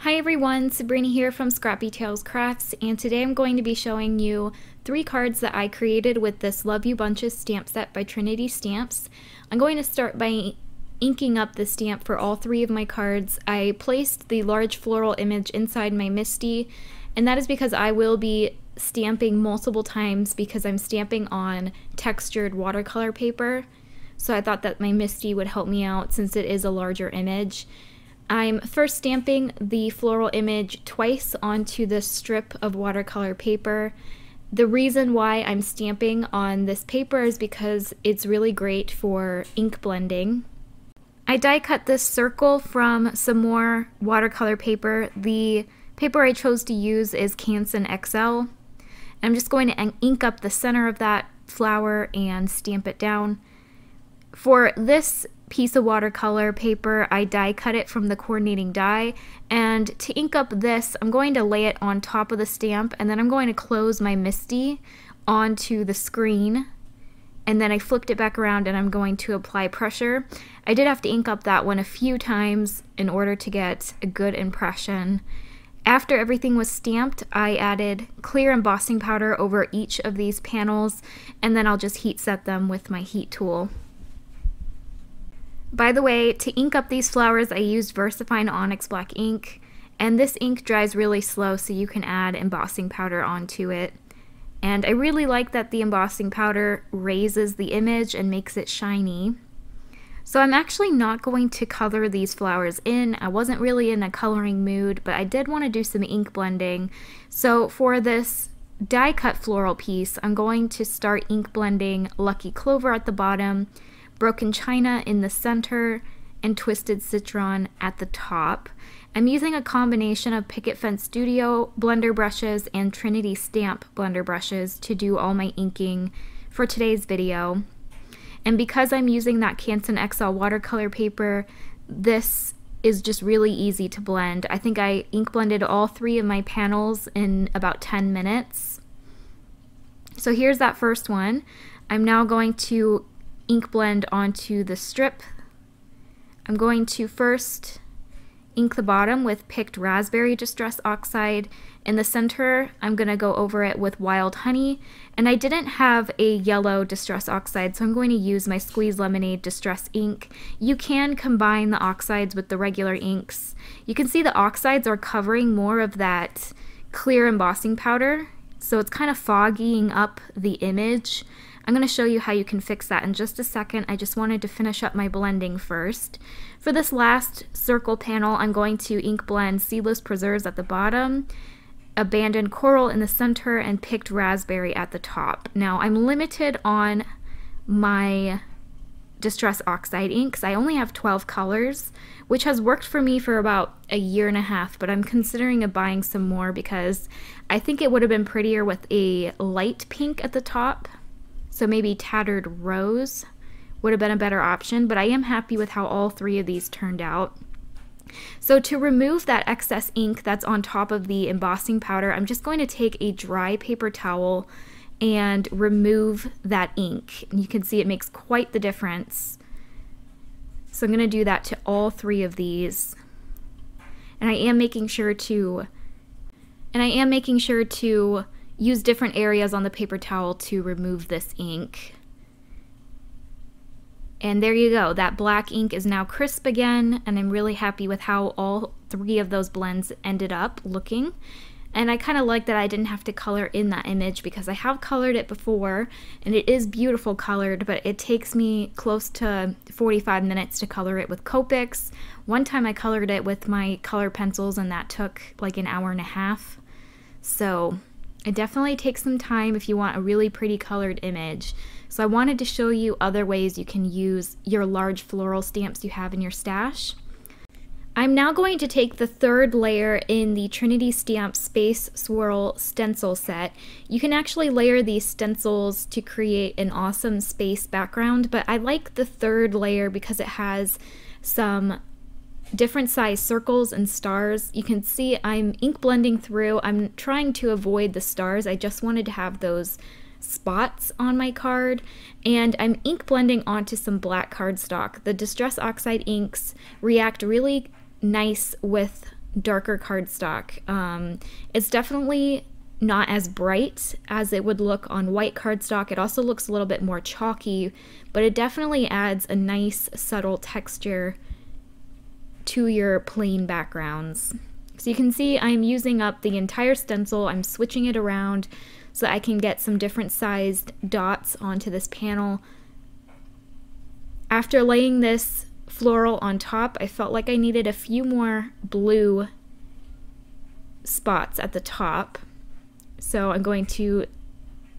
Hi everyone, Sabrina here from Scrappy Tales Crafts, and today I'm going to be showing you 3 cards that I created with this Love You Bunches stamp set by Trinity Stamps. I'm going to start by inking up the stamp for all 3 of my cards. I placed the large floral image inside my Misty, and that is because I will be stamping multiple times because I'm stamping on textured watercolor paper. So I thought that my Misty would help me out since it is a larger image. I'm first stamping the floral image twice onto this strip of watercolor paper. The reason why I'm stamping on this paper is because it's really great for ink blending. I die cut this circle from some more watercolor paper. The paper I chose to use is Canson XL. I'm just going to ink up the center of that flower and stamp it down. For this piece of watercolor paper, I die cut it from the coordinating die, and to ink up this, I'm going to lay it on top of the stamp, and then I'm going to close my Misty onto the screen, and then I flipped it back around and I'm going to apply pressure. I did have to ink up that one a few times in order to get a good impression. After everything was stamped, I added clear embossing powder over each of these panels, and then I'll just heat set them with my heat tool. By the way, to ink up these flowers, I used VersaFine Onyx Black ink, and this ink dries really slow, so you can add embossing powder onto it. And I really like that the embossing powder raises the image and makes it shiny. So I'm actually not going to color these flowers in. I wasn't really in a coloring mood, but I did want to do some ink blending. So for this die cut floral piece, I'm going to start ink blending Lucky Clover at the bottom, Broken China in the center, and Twisted Citron at the top. I'm using a combination of Picket Fence Studio blender brushes and Trinity Stamp blender brushes to do all my inking for today's video. And because I'm using that Canson XL watercolor paper, this is just really easy to blend. I think I ink blended all 3 of my panels in about 10 minutes. So here's that first one. I'm now going to ink blend onto the strip. I'm going to first ink the bottom with Picked Raspberry Distress Oxide. In the center, I'm going to go over it with Wild Honey, and I didn't have a yellow Distress Oxide, so I'm going to use my Squeeze Lemonade Distress ink. You can combine the oxides with the regular inks. You can see the oxides are covering more of that clear embossing powder, so it's kind of foggying up the image. I'm going to show you how you can fix that in just a second. I just wanted to finish up my blending first. For this last circle panel, I'm going to ink blend Seedless Preserves at the bottom, Abandoned Coral in the center, and Picked Raspberry at the top. Now, I'm limited on my Distress Oxide inks. I only have 12 colors, which has worked for me for about a year and a half, but I'm considering buying some more because I think it would have been prettier with a light pink at the top. So maybe Tattered Rose would have been a better option, but I am happy with how all 3 of these turned out. So to remove that excess ink that's on top of the embossing powder, I'm just going to take a dry paper towel and remove that ink. And you can see it makes quite the difference. So I'm going to do that to all 3 of these. And I am making sure to use different areas on the paper towel to remove this ink. And there you go, that black ink is now crisp again, and I'm really happy with how all 3 of those blends ended up looking. And I kind of like that I didn't have to color in that image because I have colored it before, and it is beautiful colored, but it takes me close to 45 minutes to color it with Copics. One time I colored it with my color pencils, and that took like an hour and a half. So it definitely takes some time if you want a really pretty colored image. So I wanted to show you other ways you can use your large floral stamps you have in your stash. I'm now going to take the 3rd layer in the Trinity Stamp Space Swirl stencil set. You can actually layer these stencils to create an awesome space background, but I like the 3rd layer because it has some different size circles and stars. You can see I'm ink blending through. I'm trying to avoid the stars. I just wanted to have those spots on my card, and I'm ink blending onto some black cardstock. The Distress Oxide inks react really nice with darker cardstock. It's definitely not as bright as it would look on white cardstock. It also looks a little bit more chalky, but it definitely adds a nice subtle texture to your plain backgrounds. So you can see I'm using up the entire stencil. I'm switching it around so I can get some different sized dots onto this panel. After laying this floral on top, I felt like I needed a few more blue spots at the top. So I'm going to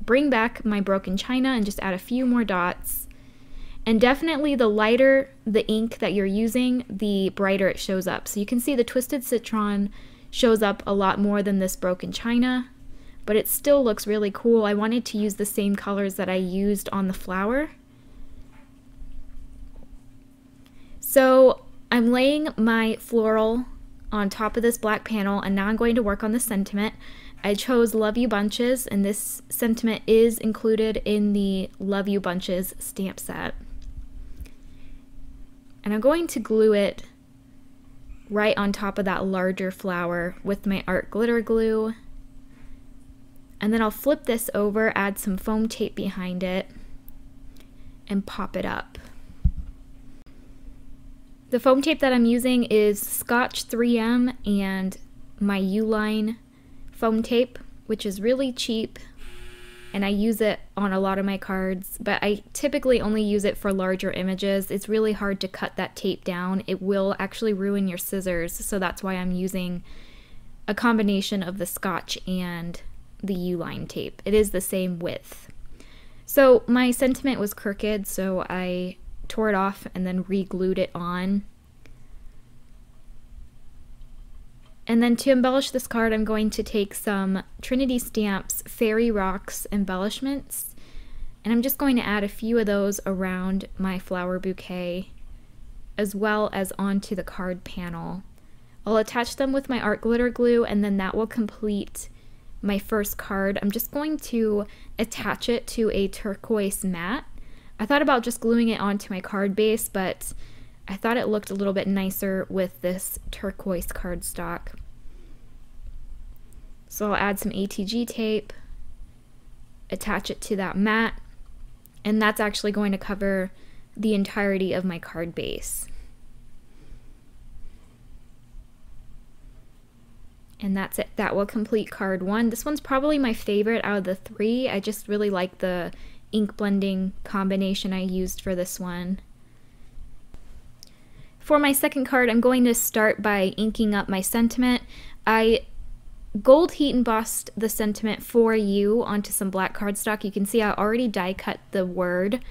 bring back my broken china and just add a few more dots. And definitely the lighter the ink that you're using, the brighter it shows up. So you can see the Twisted Citron shows up a lot more than this broken china, but it still looks really cool. I wanted to use the same colors that I used on the flower. So I'm laying my floral on top of this black panel, and now I'm going to work on the sentiment. I chose Love You Bunches, and this sentiment is included in the Love You Bunches stamp set. And I'm going to glue it right on top of that larger flower with my art glitter glue. And then I'll flip this over, add some foam tape behind it, and pop it up. The foam tape that I'm using is Scotch 3M and my U-line foam tape, which is really cheap, and I use it on a lot of my cards, but I typically only use it for larger images. It's really hard to cut that tape down. It will actually ruin your scissors, so that's why I'm using a combination of the Scotch and the U-line tape. It is the same width. So my sentiment was crooked, so I tore it off and then re-glued it on. And then to embellish this card, I'm going to take some Trinity Stamps Fairy Rocks embellishments, and I'm just going to add a few of those around my flower bouquet as well as onto the card panel. I'll attach them with my art glitter glue, and then that will complete my first card. I'm just going to attach it to a turquoise mat. I thought about just gluing it onto my card base, but I thought it looked a little bit nicer with this turquoise cardstock. So I'll add some ATG tape, attach it to that mat, and that's actually going to cover the entirety of my card base. And that's it. That will complete card 1. This one's probably my favorite out of the 3. I just really like the ink blending combination I used for this one. For my second card, I'm going to start by inking up my sentiment. I gold heat embossed the sentiment For You onto some black cardstock. You can see I already die cut the word.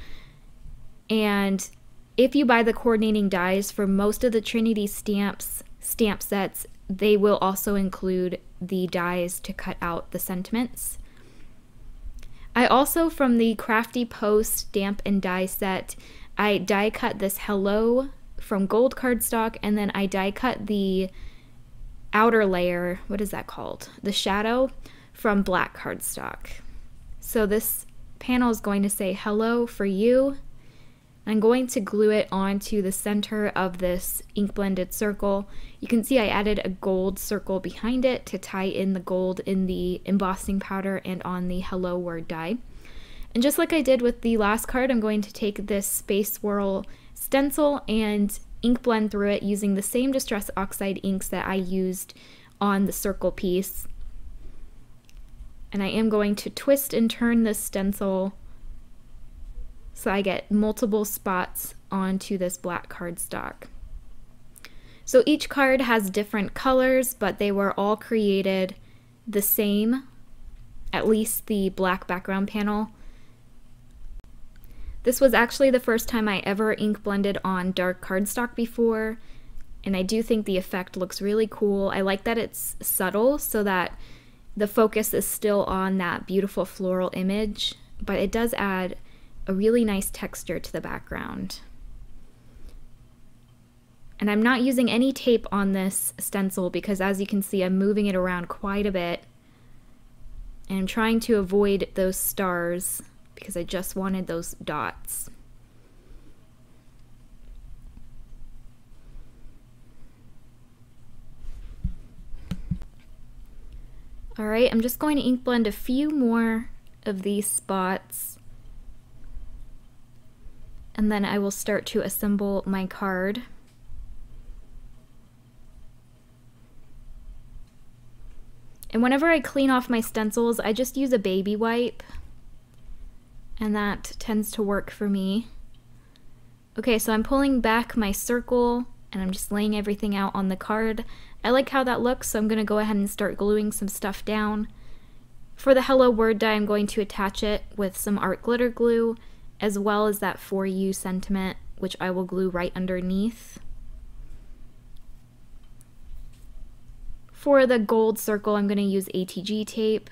And if you buy the coordinating dies for most of the Trinity stamp sets, they will also include the dies to cut out the sentiments. I also, from the Crafty Post stamp and die set, I die cut this hello from gold cardstock, and then I die cut the outer layer, what is that called? The shadow, from black cardstock. So this panel is going to say hello for you. I'm going to glue it onto the center of this ink blended circle. You can see I added a gold circle behind it to tie in the gold in the embossing powder and on the hello word die. And just like I did with the last card, I'm going to take this Space Swirl stencil and ink blend through it using the same Distress Oxide inks that I used on the circle piece. And I am going to twist and turn this stencil so I get multiple spots onto this black cardstock. So each card has different colors, but they were all created the same, at least the black background panel. This was actually the first time I ever ink blended on dark cardstock before, and I do think the effect looks really cool. I like that it's subtle so that the focus is still on that beautiful floral image, but it does add a really nice texture to the background. And I'm not using any tape on this stencil because, as you can see, I'm moving it around quite a bit, and I'm trying to avoid those stars because I just wanted those dots. Alright, I'm just going to ink blend a few more of these spots. And then I will start to assemble my card. And whenever I clean off my stencils, I just use a baby wipe. And that tends to work for me. Okay, so I'm pulling back my circle and I'm just laying everything out on the card. I like how that looks, so I'm going to go ahead and start gluing some stuff down. For the Hello word die, I'm going to attach it with some art glitter glue, as well as that For You sentiment, which I will glue right underneath. For the gold circle, I'm going to use ATG tape.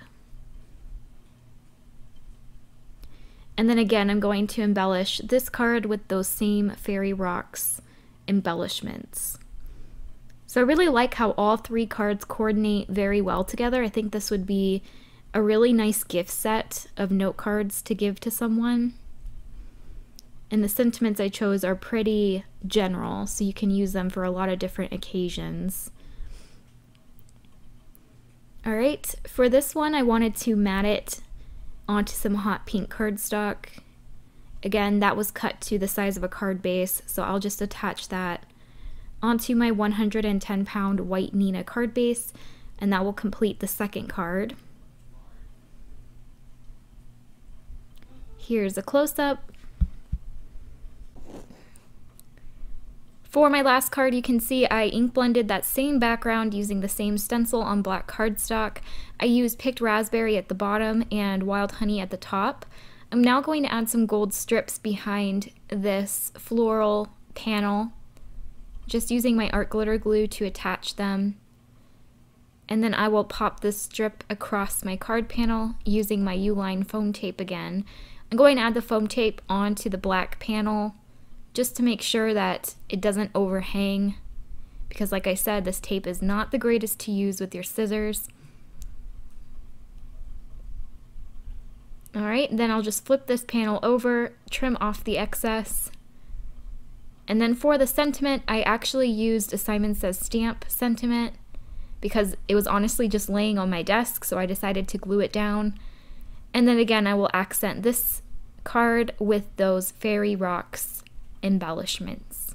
And then again, I'm going to embellish this card with those same fairy rocks embellishments. So I really like how all three cards coordinate very well together. I think this would be a really nice gift set of note cards to give to someone. And the sentiments I chose are pretty general, so you can use them for a lot of different occasions. Alright, for this one I wanted to mat it onto some hot pink cardstock. Again, that was cut to the size of a card base, so I'll just attach that onto my 110-pound white Nina card base, and that will complete the second card. Here's a close-up. For my last card, you can see I ink blended that same background using the same stencil on black cardstock. I used picked raspberry at the bottom and wild honey at the top. I'm now going to add some gold strips behind this floral panel, just using my art glitter glue to attach them. And then I will pop this strip across my card panel using my U-line foam tape again. I'm going to add the foam tape onto the black panel just to make sure that it doesn't overhang, because like I said, this tape is not the greatest to use with your scissors. Alright, then I'll just flip this panel over, trim off the excess. And then for the sentiment, I actually used a Simon Says stamp sentiment because it was honestly just laying on my desk, so I decided to glue it down. And then again, I will accent this card with those fairy rocks embellishments.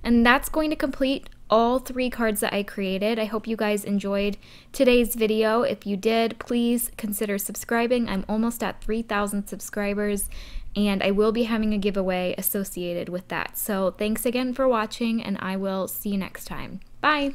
And that's going to complete all three cards that I created. I hope you guys enjoyed today's video. If you did, please consider subscribing. I'm almost at 3,000 subscribers, and I will be having a giveaway associated with that. So thanks again for watching, and I will see you next time. Bye!